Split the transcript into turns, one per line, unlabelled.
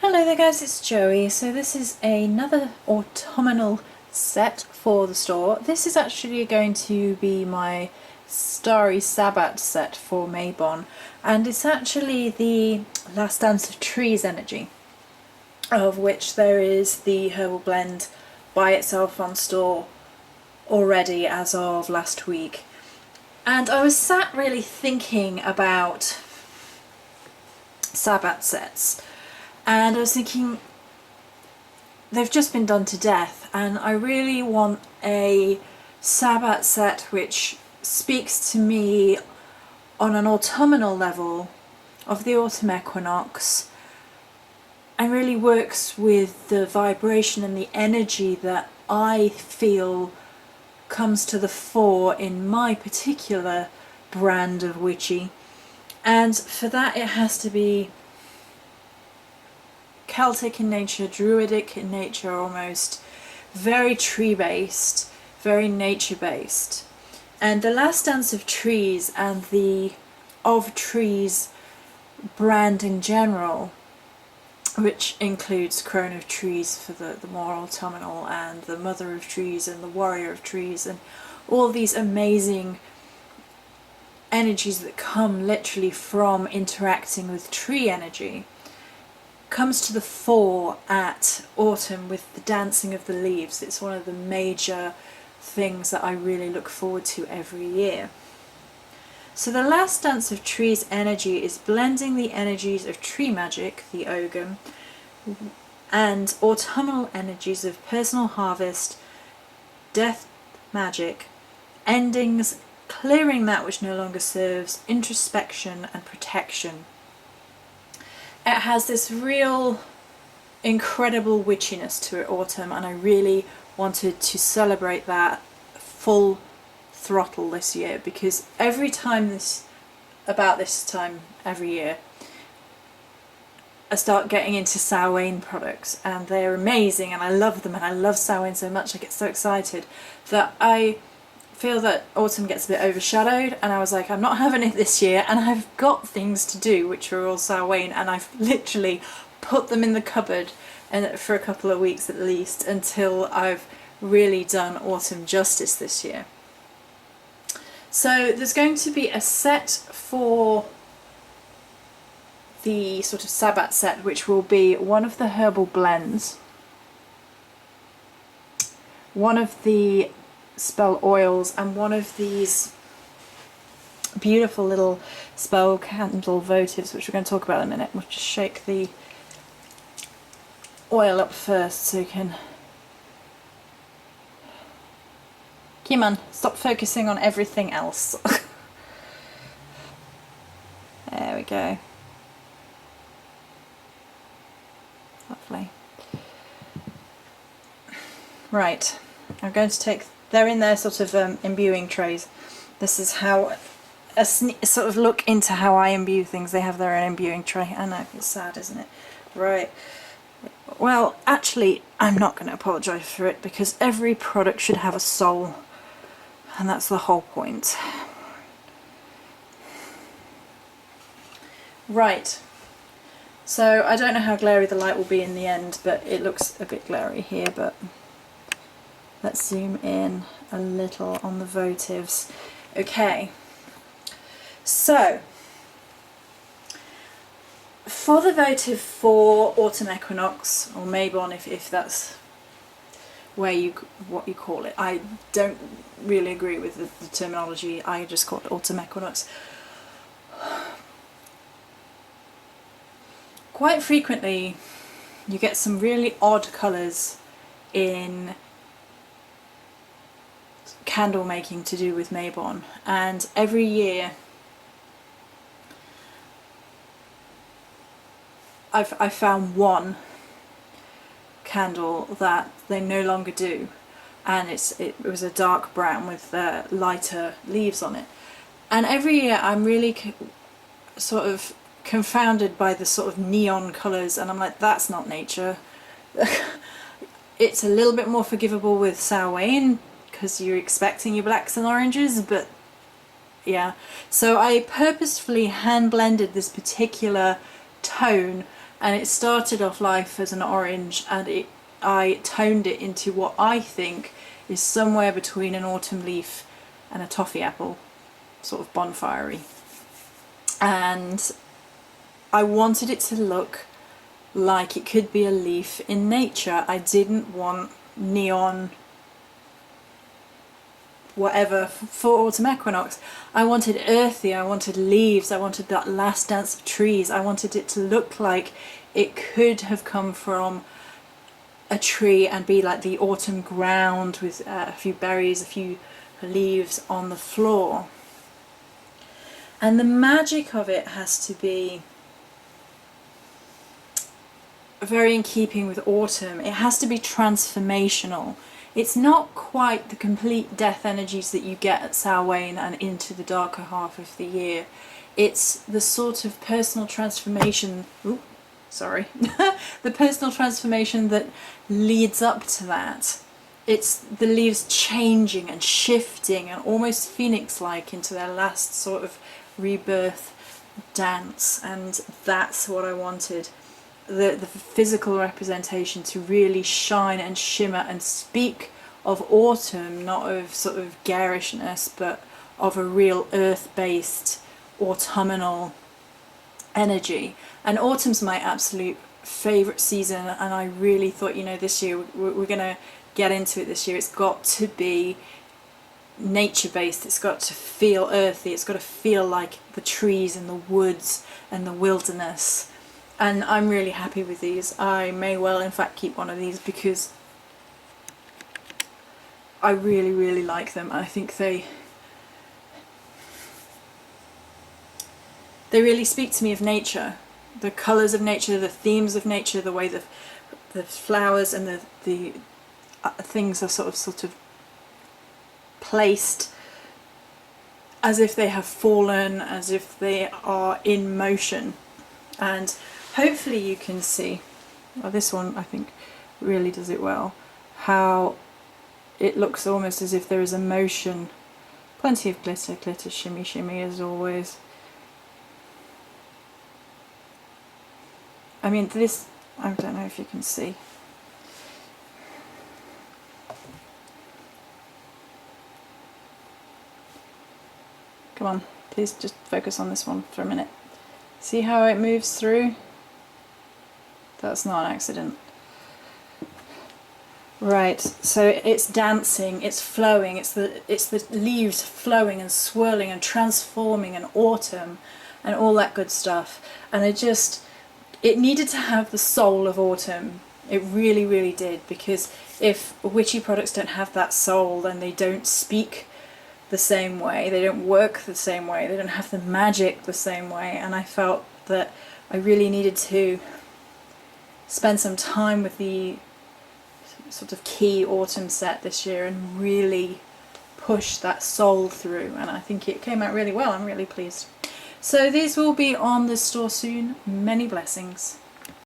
Hello there guys, it's Joey. So this is another autumnal set for the store. This is actually going to be my Starry Sabbath set for Mabon, and it's actually the Last Dance of Trees energy, of which there is the herbal blend by itself on store already as of last week. And I was sat really thinking about Sabbath sets. And I was thinking, they've just been done to death, and I really want a Sabbath set which speaks to me on an autumnal level of the autumn equinox and really works with the vibration and the energy that I feel comes to the fore in my particular brand of witchy. And for that it has to be Celtic in nature, druidic in nature almost, very tree based, very nature based. And the Last Dance of Trees and the Of Trees brand in general, which includes Crone of Trees for the more autumnal, and the Mother of Trees and the Warrior of Trees, and all these amazing energies that come literally from interacting with tree energy, comes to the fore at autumn with the dancing of the leaves. It's one of the major things that I really look forward to every year. So the Last Dance of Trees energy is blending the energies of tree magic, the Ogre, and autumnal energies of personal harvest, death magic, endings, clearing that which no longer serves, introspection and protection. It has this real incredible witchiness to it, autumn, and I really wanted to celebrate that full throttle this year, because every time about this time every year I start getting into Samhain products, and they're amazing and I love them, and I love Samhain so much I get so excited that I feel that autumn gets a bit overshadowed, and I was like, I'm not having it this year, and I've got things to do which are all Samhain, and I've literally put them in the cupboard and for a couple of weeks at least until I've really done autumn justice this year. So there's going to be a set for the sort of Sabbath set, which will be one of the herbal blends, one of the spell oils, and one of these beautiful little spell candle votives, which we're going to talk about in a minute. We'll just shake the oil up first so you can... Come on, stop focusing on everything else. There we go. Lovely. Right, I'm going to take... They're in their sort of imbuing trays. This is how a sort of look into how I imbue things. They have their own imbuing tray. I know, it's sad, isn't it? Right. Well, actually, I'm not going to apologise for it, because every product should have a soul, and that's the whole point. Right. So I don't know how glary the light will be in the end, but it looks a bit glary here, but let's zoom in a little on the votives. Okay, so for the votive for autumn equinox, or Mabon if that's what you call it. I don't really agree with the terminology, I just call it autumn equinox. Quite frequently you get some really odd colours in candle making to do with Mabon, and every year I've found one candle that they no longer do, and it was a dark brown with lighter leaves on it, and every year I'm really sort of confounded by the sort of neon colours, and I'm like, that's not nature. It's a little bit more forgivable with Samhain because you're expecting your blacks and oranges, but yeah. So I purposefully hand blended this particular tone and it started off life as an orange, and I toned it into what I think is somewhere between an autumn leaf and a toffee apple, sort of bonfirey. And I wanted it to look like it could be a leaf in nature. I didn't want neon whatever for autumn equinox. I wanted earthy, I wanted leaves, I wanted that last dance of trees. I wanted it to look like it could have come from a tree and be like the autumn ground with a few berries, a few leaves on the floor. And the magic of it has to be very in keeping with autumn. It has to be transformational. It's not quite the complete death energies that you get at Samhain and into the darker half of the year. It's the sort of personal transformation, the personal transformation that leads up to that. It's the leaves changing and shifting and almost phoenix-like into their last sort of rebirth dance, and that's what I wanted. The physical representation to really shine and shimmer and speak of autumn, not of sort of garishness, but of a real earth-based autumnal energy. And autumn's my absolute favourite season, and I really thought, you know, this year we're going to get into it this year. It's got to be nature-based, it's got to feel earthy, it's got to feel like the trees and the woods and the wilderness. And I'm really happy with these. I may well in fact keep one of these because I really, really like them. I think they really speak to me of nature. The colours of nature, the themes of nature, the way the flowers and the things are sort of placed as if they have fallen, as if they are in motion. And hopefully you can see, well, this one I think really does it well, how it looks almost as if there is a motion. Plenty of glitter, glitter, shimmy, shimmy as always. I mean, this, I don't know if you can see. Come on, please just focus on this one for a minute. See how it moves through? That's not an accident. Right, so it's dancing, it's flowing, it's the leaves flowing and swirling and transforming and autumn and all that good stuff. And it needed to have the soul of autumn. It really, really did, because if witchy products don't have that soul, then they don't speak the same way, they don't work the same way, they don't have the magic the same way. And I felt that I really needed to spend some time with the sort of key autumn set this year and really push that soul through, and I think it came out really well. I'm really pleased. So these will be on the store soon. Many blessings.